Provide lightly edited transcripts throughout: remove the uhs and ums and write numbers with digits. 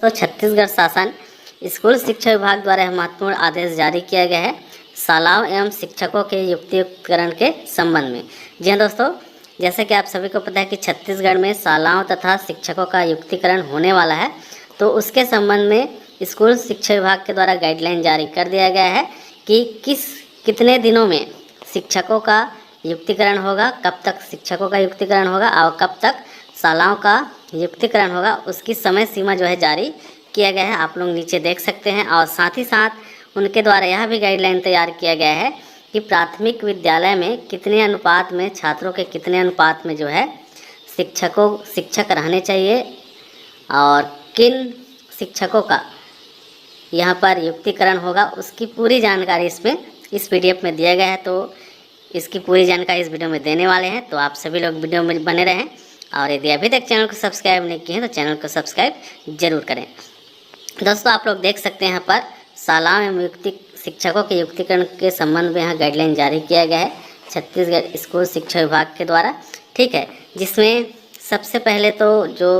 तो छत्तीसगढ़ शासन स्कूल शिक्षा विभाग द्वारा यह महत्वपूर्ण आदेश जारी किया गया है शालाओं एवं शिक्षकों के युक्तिकरण के संबंध में। जी हाँ दोस्तों, जैसे कि आप सभी को पता है कि छत्तीसगढ़ में शालाओं तथा शिक्षकों का युक्तिकरण होने वाला है, तो उसके संबंध में स्कूल शिक्षा विभाग के द्वारा गाइडलाइन जारी कर दिया गया है कि कितने दिनों में शिक्षकों का युक्तिकरण होगा, कब तक शिक्षकों का युक्तिकरण होगा और कब तक शालाओं का युक्तिकरण होगा, उसकी समय सीमा जो है जारी किया गया है। आप लोग नीचे देख सकते हैं। और साथ ही साथ उनके द्वारा यह भी गाइडलाइन तैयार किया गया है कि प्राथमिक विद्यालय में कितने अनुपात में छात्रों के कितने अनुपात में जो है शिक्षक रहने चाहिए और किन शिक्षकों का यहाँ पर युक्तिकरण होगा, उसकी पूरी जानकारी इस PDF में दिया गया है। तो इसकी पूरी जानकारी इस वीडियो में देने वाले हैं, तो आप सभी लोग वीडियो में बने रहें। और यदि अभी तक चैनल को सब्सक्राइब नहीं किए हैं तो चैनल को सब्सक्राइब जरूर करें। दोस्तों, आप लोग देख सकते हैं यहाँ पर शालाओं एवं शिक्षकों के युक्तिकरण के संबंध में यहाँ गाइडलाइन जारी किया गया है छत्तीसगढ़ स्कूल शिक्षा विभाग के द्वारा, ठीक है। जिसमें सबसे पहले तो जो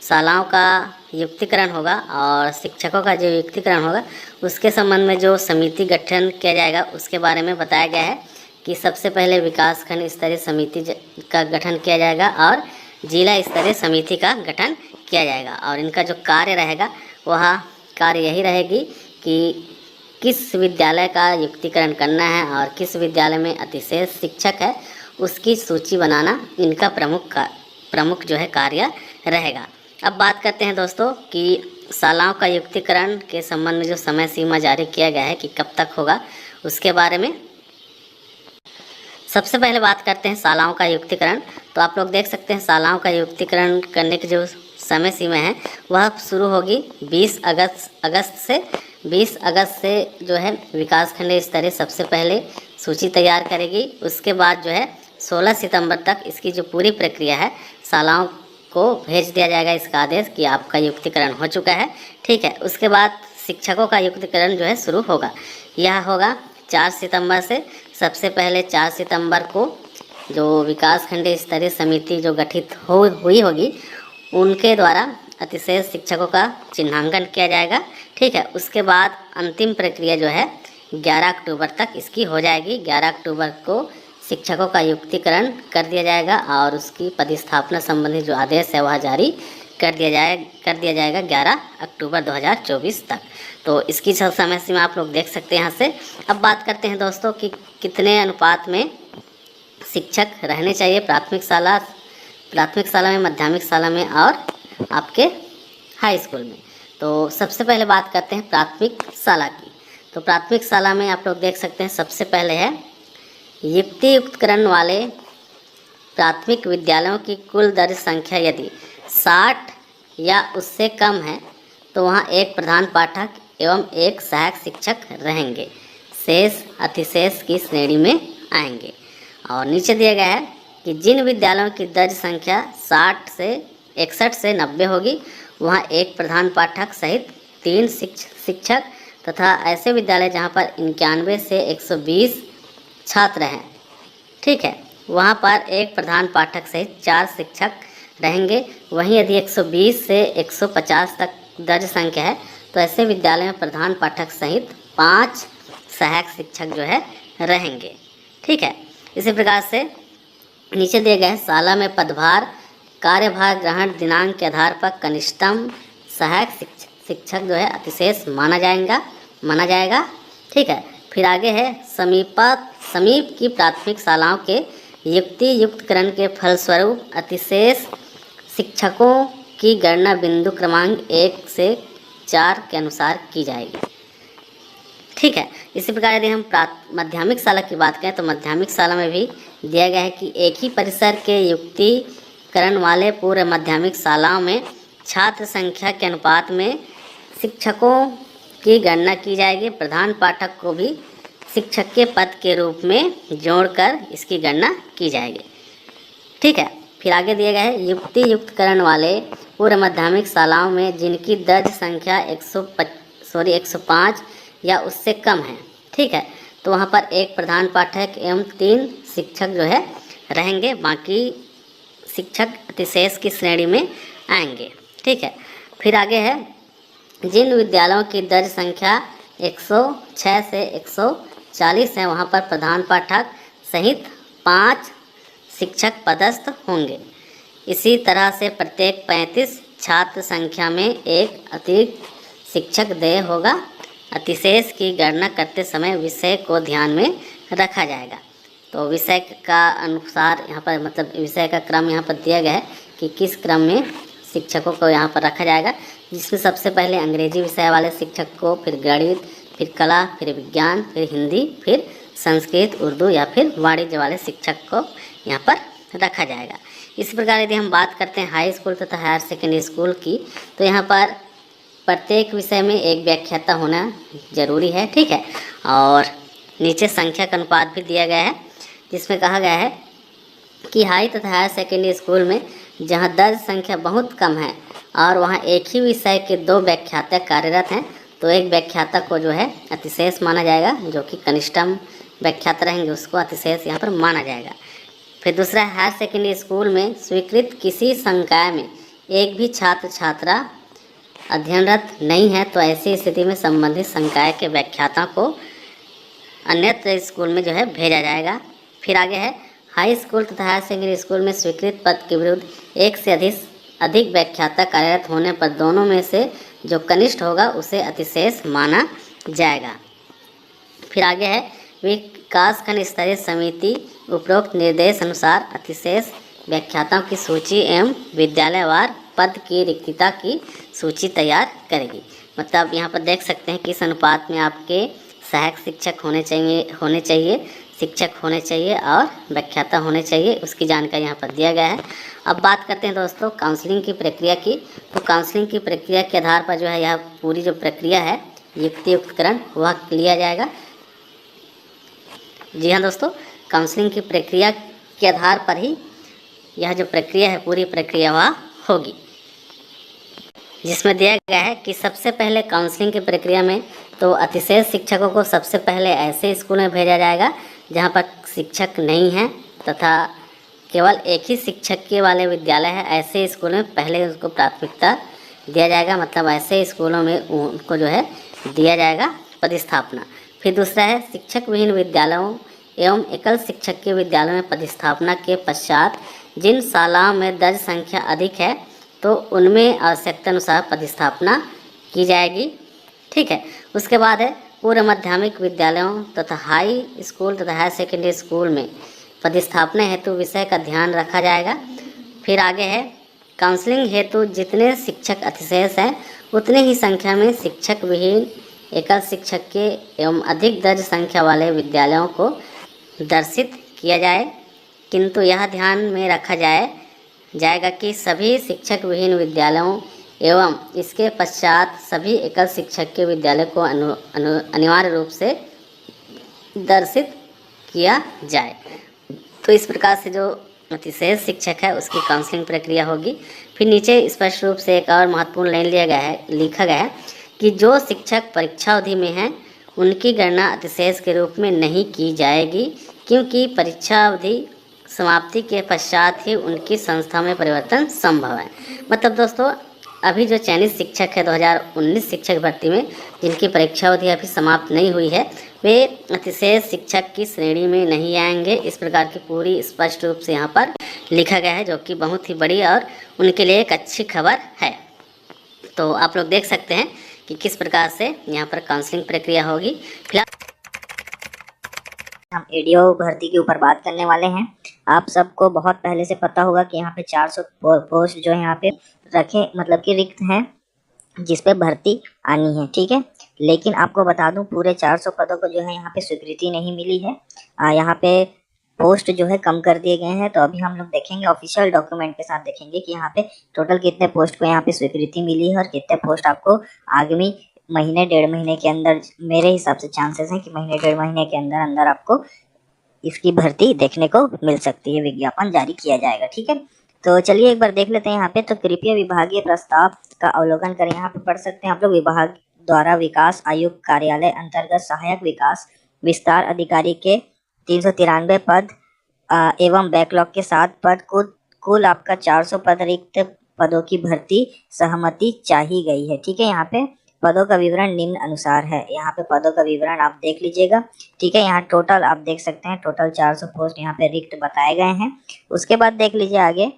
शालाओं का युक्तिकरण होगा और शिक्षकों का जो युक्तिकरण होगा उसके संबंध में जो समिति गठन किया जाएगा उसके बारे में बताया गया है कि सबसे पहले विकासखंड स्तरीय समिति का गठन किया जाएगा और जिला स्तरीय समिति का गठन किया जाएगा। और इनका जो कार्य रहेगा वह कार्य यही रहेगी कि किस विद्यालय का युक्तिकरण करना है और किस विद्यालय में अतिशेष शिक्षक है उसकी सूची बनाना इनका प्रमुख जो है कार्य रहेगा। अब बात करते हैं दोस्तों कि शालाओं का युक्तिकरण के संबंध में जो समय सीमा जारी किया गया है कि कब तक होगा उसके बारे में। सबसे पहले बात करते हैं शालाओं का युक्तिकरण। तो आप लोग देख सकते हैं शालाओं का युक्तिकरण करने की जो समय सीमा है वह शुरू होगी 20 अगस्त से जो है विकासखंड स्तरीय सबसे पहले सूची तैयार करेगी। उसके बाद जो है 16 सितंबर तक इसकी जो पूरी प्रक्रिया है शालाओं को भेज दिया जाएगा इसका आदेश कि आपका युक्तिकरण हो चुका है, ठीक है। उसके बाद शिक्षकों का युक्तिकरण जो है शुरू होगा। यह होगा 4 सितंबर से। सबसे पहले 4 सितंबर को जो विकासखंड स्तरीय समिति जो गठित हुई होगी उनके द्वारा अतिशेष शिक्षकों का चिन्हांकन किया जाएगा, ठीक है। उसके बाद अंतिम प्रक्रिया जो है 11 अक्टूबर तक इसकी हो जाएगी। 11 अक्टूबर को शिक्षकों का युक्तिकरण कर दिया जाएगा और उसकी पदस्थापना संबंधी जो आदेश है वह जारी कर दिया जाएगा 11 अक्टूबर 2024 तक। तो इसकी समय सीमा आप लोग देख सकते हैं यहाँ से। अब बात करते हैं दोस्तों कि कितने अनुपात में शिक्षक रहने चाहिए प्राथमिक शाला में, माध्यमिक शाला में और आपके हाई स्कूल में। तो सबसे पहले बात करते हैं प्राथमिक शाला की। तो प्राथमिक शाला में आप लोग देख सकते हैं सबसे पहले है युक्तिकरण वाले प्राथमिक विद्यालयों की कुल दर्ज संख्या यदि 60 या उससे कम है तो वहाँ एक प्रधान पाठक एवं एक सहायक शिक्षक रहेंगे, शेष अतिशेष की श्रेणी में आएंगे। और नीचे दिया गया है कि जिन विद्यालयों की दर्ज संख्या 61 से 90 होगी वहाँ एक प्रधान पाठक सहित 3 शिक्षक तथा ऐसे विद्यालय जहाँ पर 91 से 120 छात्र हैं, ठीक है, वहाँ पर एक प्रधान पाठक सहित 4 शिक्षक रहेंगे। वहीं यदि 120 से 150 तक दर्ज संख्या है तो ऐसे विद्यालय में प्रधान पाठक सहित 5 सहायक शिक्षक जो है रहेंगे। ठीक है, इसी प्रकार से नीचे दिए गए शाला में पदभार कार्यभार ग्रहण दिनांक के आधार पर कनिष्ठतम सहायक शिक्षक जो है अतिशेष माना जाएगा। ठीक है, फिर आगे है समीप की प्राथमिक शालाओं के युक्तिकरण के फलस्वरूप अतिशेष शिक्षकों की गणना बिंदु क्रमांक 1 से 4 के अनुसार की जाएगी। ठीक है, इसी प्रकार यदि हम माध्यमिक शाला की बात करें तो माध्यमिक शाला में भी दिया गया है कि एक ही परिसर के युक्तिकरण वाले पूर्व माध्यमिक शालाओं में छात्र संख्या के अनुपात में शिक्षकों की गणना की जाएगी। प्रधान पाठक को भी शिक्षक के पद के रूप में जोड़कर इसकी गणना की जाएगी। ठीक है, फिर आगे दिया गया है युक्तिकरण वाले पूर्व माध्यमिक शालाओं में जिनकी दर्ज संख्या 105 या उससे कम है। ठीक है, तो वहाँ पर एक प्रधान पाठक एवं 3 शिक्षक जो है रहेंगे, बाकी शिक्षक अतिशेष की श्रेणी में आएंगे। ठीक है, फिर आगे है जिन विद्यालयों की दर्ज संख्या 106 से 140 है वहाँ पर प्रधान पाठक सहित 5 शिक्षक पदस्थ होंगे। इसी तरह से प्रत्येक 35 छात्र संख्या में एक अतिरिक्त शिक्षक देय होगा। अतिशेष की गणना करते समय विषय को ध्यान में रखा जाएगा। तो विषय का अनुसार यहाँ पर मतलब विषय का क्रम यहाँ पर दिया गया है कि किस क्रम में शिक्षकों को यहाँ पर रखा जाएगा, जिसमें सबसे पहले अंग्रेजी विषय वाले शिक्षक को, फिर गणित, फिर कला, फिर विज्ञान, फिर हिंदी, फिर संस्कृत, उर्दू या फिर वाणिज्य वाले शिक्षक को यहाँ पर रखा जाएगा। इसी प्रकार यदि हम बात करते हैं हाई स्कूल तथा हायर सेकेंडरी स्कूल की, तो यहाँ पर प्रत्येक विषय में एक व्याख्याता होना जरूरी है। ठीक है, और नीचे संख्या का अनुपात भी दिया गया है, जिसमें कहा गया है कि हाई तथा हायर सेकेंडरी स्कूल में जहाँ दर्ज संख्या बहुत कम है और वहाँ एक ही विषय के 2 व्याख्याता कार्यरत हैं, तो एक व्याख्याता को जो है अतिशेष माना जाएगा, जो कि कनिष्ठतम व्याख्याता रहेंगे उसको अतिशेष यहाँ पर माना जाएगा। फिर दूसरा, हायर सेकेंडरी स्कूल में स्वीकृत किसी संकाय में एक भी छात्र छात्रा अध्ययनरत नहीं है, तो ऐसी स्थिति में संबंधित संकाय के व्याख्याता को अन्यत्र स्कूल में जो है भेजा जाएगा। फिर आगे है हाई स्कूल तथा हायर सेकेंडरी स्कूल में स्वीकृत पद के विरुद्ध एक से अधिक व्याख्याता कार्यरत होने पर दोनों में से जो कनिष्ठ होगा उसे अतिशेष माना जाएगा। फिर आगे है विकासखंड स्तरीय समिति उपरोक्त निर्देश अनुसार अतिशेष व्याख्याताओं की सूची एवं विद्यालयवार पद की रिक्तता की सूची तैयार करेगी। मतलब यहाँ पर देख सकते हैं किस अनुपात में आपके सहायक शिक्षक होने चाहिए, शिक्षक होने चाहिए और व्याख्याता होने चाहिए, उसकी जानकारी यहाँ पर दिया गया है। अब बात करते हैं दोस्तों काउंसलिंग की प्रक्रिया की। तो काउंसलिंग की प्रक्रिया के आधार पर जो है यह पूरी जो प्रक्रिया है युक्तिकरण वह लिया जाएगा। जी हाँ दोस्तों, काउंसलिंग की प्रक्रिया के आधार पर ही यह जो प्रक्रिया है पूरी प्रक्रिया वह होगी, जिसमें दिया गया है कि सबसे पहले काउंसलिंग की प्रक्रिया में तो अतिशेष शिक्षकों को सबसे पहले ऐसे स्कूल में भेजा जाएगा जहां पर शिक्षक नहीं है तथा केवल एक ही शिक्षक के वाले विद्यालय है। ऐसे स्कूल में पहले उसको प्राथमिकता दिया जाएगा, मतलब ऐसे स्कूलों में उनको जो है दिया जाएगा पदस्थापना। फिर दूसरा है शिक्षक विहीन विद्यालयों एवं एकल शिक्षक के विद्यालयों में पदस्थापना के पश्चात जिन शालाओं में दर्ज संख्या अधिक है तो उनमें आवश्यकता अनुसार पदस्थापना की जाएगी। ठीक है, उसके बाद है पूर्व माध्यमिक विद्यालयों तथा हाई स्कूल तथा हायर सेकेंडरी स्कूल में पदस्थापना हेतु विषय का ध्यान रखा जाएगा। फिर आगे है काउंसलिंग हेतु जितने शिक्षक अतिशेष हैं उतने ही संख्या में शिक्षक विहीन एकल शिक्षक के एवं अधिक दर्ज संख्या वाले विद्यालयों को दर्शित किया जाए, किंतु यह ध्यान में रखा जाएगा कि सभी शिक्षक विहीन विद्यालयों एवं इसके पश्चात सभी एकल शिक्षक के विद्यालय को अनिवार्य रूप से दर्शित किया जाए। तो इस प्रकार से जो अतिशेष शिक्षक है उसकी काउंसलिंग प्रक्रिया होगी। फिर नीचे स्पष्ट रूप से एक और महत्वपूर्ण लाइन लिखा गया है कि जो शिक्षक परीक्षा अवधि में हैं उनकी गणना अतिशेष के रूप में नहीं की जाएगी, क्योंकि परीक्षा अवधि समाप्ति के पश्चात ही उनकी संस्था में परिवर्तन संभव है। मतलब दोस्तों अभी जो चयनित शिक्षक है 2019 शिक्षक भर्ती में जिनकी परीक्षा अवधि अभी समाप्त नहीं हुई है, वे अतिशय शिक्षक की श्रेणी में नहीं आएंगे। इस प्रकार की पूरी स्पष्ट रूप से यहाँ पर लिखा गया है, जो कि बहुत ही बड़ी और उनके लिए एक अच्छी खबर है। तो आप लोग देख सकते हैं कि किस प्रकार से यहाँ पर काउंसलिंग प्रक्रिया होगी। फिलहाल हम एडीओ भर्ती के ऊपर बात करने वाले हैं। आप सबको बहुत पहले से पता होगा कि यहाँ पे 400 पोस्ट जो है यहाँ पे रखे, मतलब कि रिक्त हैं, जिस पे भर्ती आनी है, ठीक है। लेकिन आपको बता दूं, पूरे 400 पदों को जो है यहाँ पे स्वीकृति नहीं मिली है। यहाँ पे पोस्ट जो है कम कर दिए गए हैं। तो अभी हम लोग देखेंगे, ऑफिशियल डॉक्यूमेंट के साथ देखेंगे कि यहाँ पे टोटल कितने पोस्ट को यहाँ पे स्वीकृति मिली है और कितने पोस्ट आपको आगामी महीने 1.5 महीने के अंदर, मेरे हिसाब से चांसेस हैं कि महीने 1.5 महीने के अंदर अंदर आपको इसकी भर्ती देखने को मिल सकती है, विज्ञापन जारी किया जाएगा, ठीक है। तो चलिए एक बार देख लेते हैं यहाँ पे। तो कृपया विभागीय प्रस्ताव का अवलोकन करें। यहाँ पे पढ़ सकते हैं आप लोग, विभाग द्वारा विकास आयुक्त कार्यालय अंतर्गत सहायक विकास विस्तार अधिकारी के 393 पद एवं बैकलॉग के 7 पद, कुल आपका 400 पद रिक्त पदों की भर्ती सहमति चाही गई है, ठीक है। यहाँ पे पदों का विवरण निम्न अनुसार है। यहाँ पे पदों का विवरण आप देख लीजिएगा, ठीक है। यहाँ टोटल आप देख सकते हैं, टोटल 400 पोस्ट यहाँ पे रिक्त बताए गए हैं। उसके बाद देख लीजिए आगे,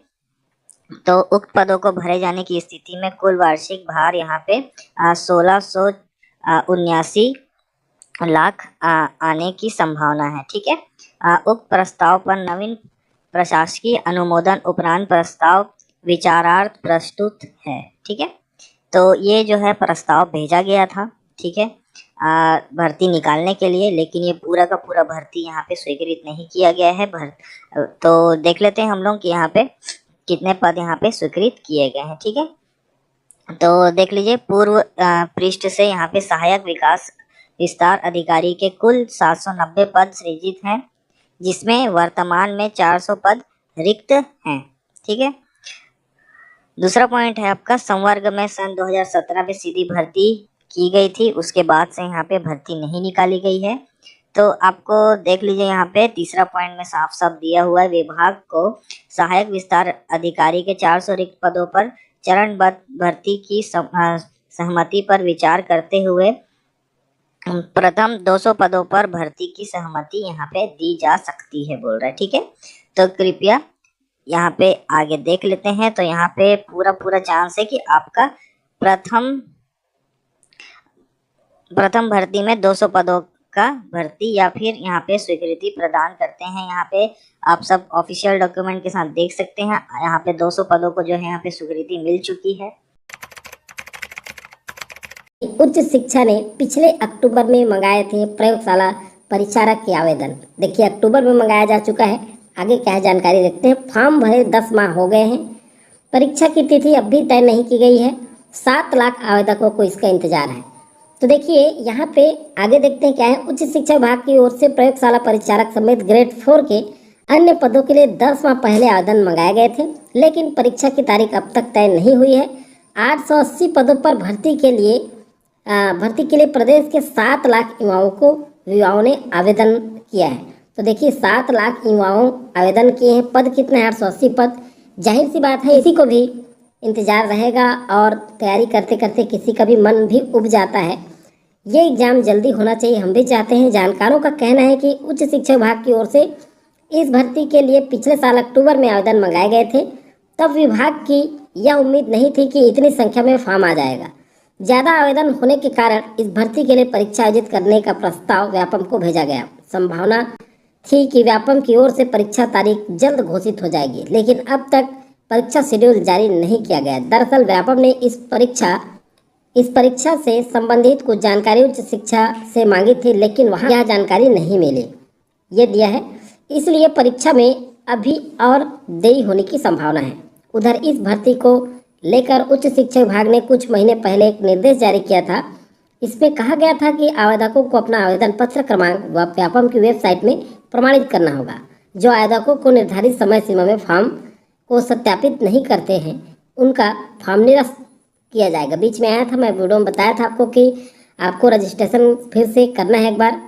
तो उक्त पदों को भरे जाने की स्थिति में कुल वार्षिक भार यहाँ पे 1679 लाख आने की संभावना है, ठीक है। उक्त प्रस्ताव पर नवीन प्रशासकीय अनुमोदन उपरांत प्रस्ताव विचारार्थ प्रस्तुत है, ठीक है। तो ये जो है प्रस्ताव भेजा गया था, ठीक है, भर्ती निकालने के लिए, लेकिन ये पूरा का पूरा भर्ती यहाँ पे स्वीकृत नहीं किया गया है। तो देख लेते हैं हम लोग कि यहाँ पे कितने पद यहाँ पे स्वीकृत किए गए हैं, ठीक है। तो देख लीजिए, पूर्व पृष्ठ से यहाँ पे सहायक विकास विस्तार अधिकारी के कुल 790 पद सृजित हैं, जिसमें वर्तमान में 400 पद रिक्त हैं, ठीक है। दूसरा पॉइंट है आपका, संवर्ग में सन 2017 में सीधी भर्ती की गई थी, उसके बाद से यहाँ पे भर्ती नहीं निकाली गई है। तो आपको देख लीजिए यहाँ पे तीसरा पॉइंट में साफ साफ दिया हुआ है, विभाग को सहायक विस्तार अधिकारी के 400 रिक्त पदों पर चरणबद्ध भर्ती की सहमति पर विचार करते हुए प्रथम 200 पदों पर भर्ती की सहमति यहाँ पे दी जा सकती है, बोल रहा है, ठीक है। तो कृपया यहाँ पे आगे देख लेते हैं। तो यहाँ पे पूरा चांस है कि आपका प्रथम भर्ती में 200 पदों का भर्ती या फिर यहाँ पे स्वीकृति प्रदान करते हैं। यहाँ पे आप सब ऑफिशियल डॉक्यूमेंट के साथ देख सकते हैं, यहाँ पे 200 पदों को जो है यहाँ पे स्वीकृति मिल चुकी है। उच्च शिक्षा ने पिछले अक्टूबर में मंगाए थे प्रयोगशाला परिचारक के आवेदन। देखिए अक्टूबर में मंगाया जा चुका है। आगे क्या है जानकारी देखते हैं। फॉर्म भरे 10 माह हो गए हैं। परीक्षा की तिथि अब भी तय नहीं की गई है। 7 लाख आवेदकों को इसका इंतजार है। तो देखिए यहाँ पे आगे देखते हैं क्या है। उच्च शिक्षा विभाग की ओर से प्रयोगशाला परिचारक समेत ग्रेड 4 के अन्य पदों के लिए 10 माह पहले आवेदन मंगाए गए थे, लेकिन परीक्षा की तारीख अब तक तय नहीं हुई है। 880 पदों पर भर्ती के लिए प्रदेश के 7 लाख युवाओं ने आवेदन किया है। तो देखिए 7 लाख युवाओं आवेदन किए हैं। पद कितने हैं? 880 पद। जाहिर सी बात है इसी को भी इंतजार रहेगा और तैयारी करते करते किसी का भी मन भी उब जाता है। ये एग्ज़ाम जल्दी होना चाहिए, हम भी चाहते हैं। जानकारों का कहना है कि उच्च शिक्षा विभाग की ओर से इस भर्ती के लिए पिछले साल अक्टूबर में आवेदन मंगाए गए थे। तब विभाग की यह उम्मीद नहीं थी कि इतनी संख्या में फॉर्म आ जाएगा। ज़्यादा आवेदन होने के कारण इस भर्ती के लिए परीक्षा आयोजित करने का प्रस्ताव व्यापम को भेजा गया। संभावना थी कि व्यापम की ओर से परीक्षा तारीख जल्द घोषित हो जाएगी, लेकिन अब तक परीक्षा शेड्यूल जारी नहीं किया गया। दरअसल व्यापम ने इस परीक्षा से संबंधित कुछ जानकारी उच्च शिक्षा से मांगी थी, लेकिन वहाँ यह जानकारी नहीं मिली। ये दिया है, इसलिए परीक्षा में अभी और देरी होने की संभावना है। उधर इस भर्ती को लेकर उच्च शिक्षा विभाग ने कुछ महीने पहले एक निर्देश जारी किया था। इसमें कहा गया था कि आवेदकों को अपना आवेदन पत्र क्रमांक व्यापम की वेबसाइट में प्रमाणित करना होगा। जो आवेदकों को निर्धारित समय सीमा में फॉर्म को सत्यापित नहीं करते हैं, उनका फॉर्म निरस्त किया जाएगा। बीच में आया था, मैं वीडियो में बताया था आपको कि आपको रजिस्ट्रेशन फिर से करना है। एक बार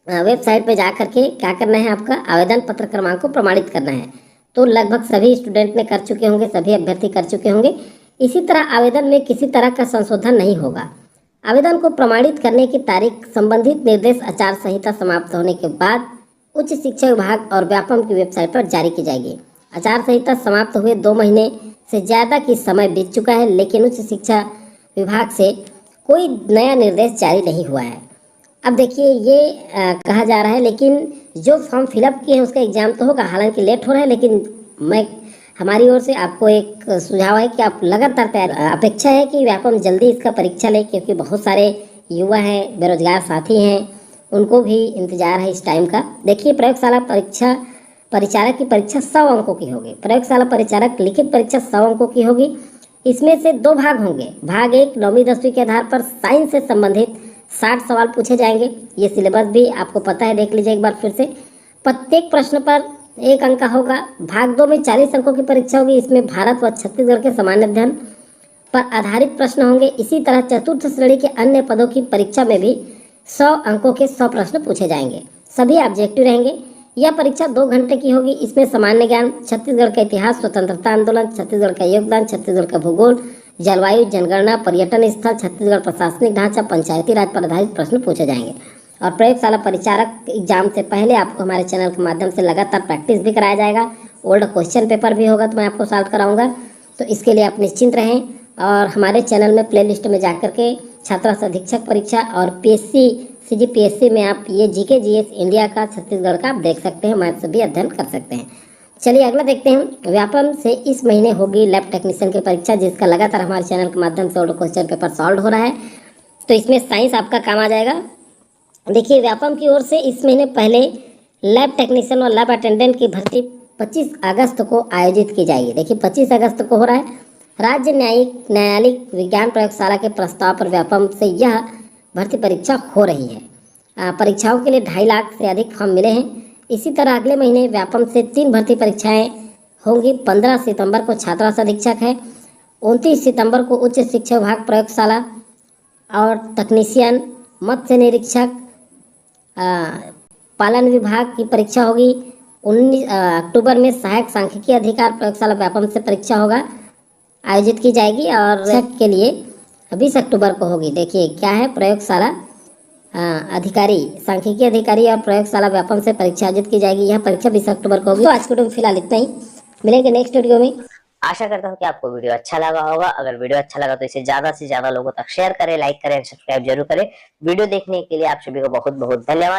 वेबसाइट पे जा करके क्या करना है, आपका आवेदन पत्र क्रमांक को प्रमाणित करना है। तो लगभग सभी स्टूडेंट ने कर चुके होंगे, सभी अभ्यर्थी कर चुके होंगे। इसी तरह आवेदन में किसी तरह का संशोधन नहीं होगा। आवेदन को प्रमाणित करने की तारीख संबंधित निर्देश आचार संहिता समाप्त होने के बाद उच्च शिक्षा विभाग और व्यापम की वेबसाइट पर जारी की जाएगी। आचार संहिता समाप्त हुए 2 महीने से ज़्यादा की समय बीत चुका है, लेकिन उच्च शिक्षा विभाग से कोई नया निर्देश जारी नहीं हुआ है। अब देखिए ये कहा जा रहा है, लेकिन जो फॉर्म फिलअप किए हैं उसका एग्ज़ाम तो होगा, हालांकि लेट हो रहा है, लेकिन हमारी ओर से आपको एक सुझाव है कि आप लगातार तैयार, अपेक्षा है कि व्यापम जल्दी इसका परीक्षा लें, क्योंकि बहुत सारे युवा हैं, बेरोजगार साथी हैं, उनको भी इंतजार है इस टाइम का। देखिए प्रयोगशाला परिचारक की परीक्षा 100 अंकों की होगी। प्रयोगशाला परिचारक लिखित परीक्षा 100 अंकों की होगी। इसमें से 2 भाग होंगे। भाग 1 9वीं 10वीं के आधार पर साइंस से संबंधित 60 सवाल पूछे जाएंगे। ये सिलेबस भी आपको पता है, देख लीजिए एक बार फिर से। प्रत्येक प्रश्न पर 1 अंक का होगा। भाग 2 में 40 अंकों की परीक्षा होगी। इसमें भारत व छत्तीसगढ़ के सामान्य अध्ययन पर आधारित प्रश्न होंगे। इसी तरह चतुर्थ श्रेणी के अन्य पदों की परीक्षा में भी 100 अंकों के 100 प्रश्न पूछे जाएंगे। सभी ऑब्जेक्टिव रहेंगे। यह परीक्षा 2 घंटे की होगी। इसमें सामान्य ज्ञान, छत्तीसगढ़ का इतिहास, स्वतंत्रता आंदोलन, छत्तीसगढ़ का योगदान, छत्तीसगढ़ का भूगोल, जलवायु, जनगणना, पर्यटन स्थल, छत्तीसगढ़ प्रशासनिक ढांचा, पंचायती राज पर आधारित प्रश्न पूछे जाएंगे। और प्रयोगशाला परिचारक एग्जाम से पहले आपको हमारे चैनल के माध्यम से लगातार प्रैक्टिस भी कराया जाएगा। ओल्ड क्वेश्चन पेपर भी होगा तो मैं आपको सॉल्व कराऊंगा, तो इसके लिए आप निश्चिंत रहें। और हमारे चैनल में प्लेलिस्ट में जाकर के छात्रा अधीक्षक परीक्षा और पीएससी सीजीपीएससी में आप ये जीके जीएस इंडिया का, छत्तीसगढ़ का आप देख सकते हैं, मैथ से भी अध्ययन कर सकते हैं। चलिए अगला देखते हैं। व्यापम से इस महीने होगी लैब टेक्नीशियन की परीक्षा, जिसका लगातार हमारे चैनल के माध्यम से ओल्ड क्वेश्चन पेपर सॉल्व हो रहा है, तो इसमें साइंस आपका काम आ जाएगा। देखिए व्यापम की ओर से इस महीने पहले लैब टेक्नीशियन और लैब अटेंडेंट की भर्ती 25 अगस्त को आयोजित की जाएगी। देखिए 25 अगस्त को हो रहा है। राज्य न्यायालयिक विज्ञान प्रयोगशाला के प्रस्ताव पर व्यापम से यह भर्ती परीक्षा हो रही है। परीक्षाओं के लिए 2.5 लाख से अधिक फॉर्म मिले हैं। इसी तरह अगले महीने व्यापम से 3 भर्ती परीक्षाएं होंगी। 15 सितंबर को छात्रावास अधीक्षक है, 29 सितंबर को उच्च शिक्षा विभाग प्रयोगशाला और तकनीशियन, मत्स्य निरीक्षक, पालन विभाग की परीक्षा होगी। 19 अक्टूबर में सहायक सांख्यिकी अधिकार प्रयोगशाला व्यापम से परीक्षा होगा, आयोजित की जाएगी। और के लिए 20 अक्टूबर को होगी। देखिए क्या है, प्रयोगशाला अधिकारी, सांख्यिकी अधिकारी और प्रयोगशाला व्यापम से परीक्षा आयोजित की जाएगी। यह परीक्षा 20 अक्टूबर को होगी। तो आज के वीडियो में फिलहाल इतना ही, मिलेंगे नेक्स्ट वीडियो में। आशा करता हूँ कि आपको वीडियो अच्छा लगा होगा। अगर वीडियो अच्छा लगा तो इसे ज्यादा से ज्यादा लोगों तक शेयर करें, लाइक करें, सब्सक्राइब जरूर करें। वीडियो देखने के लिए आप सभी को बहुत बहुत धन्यवाद।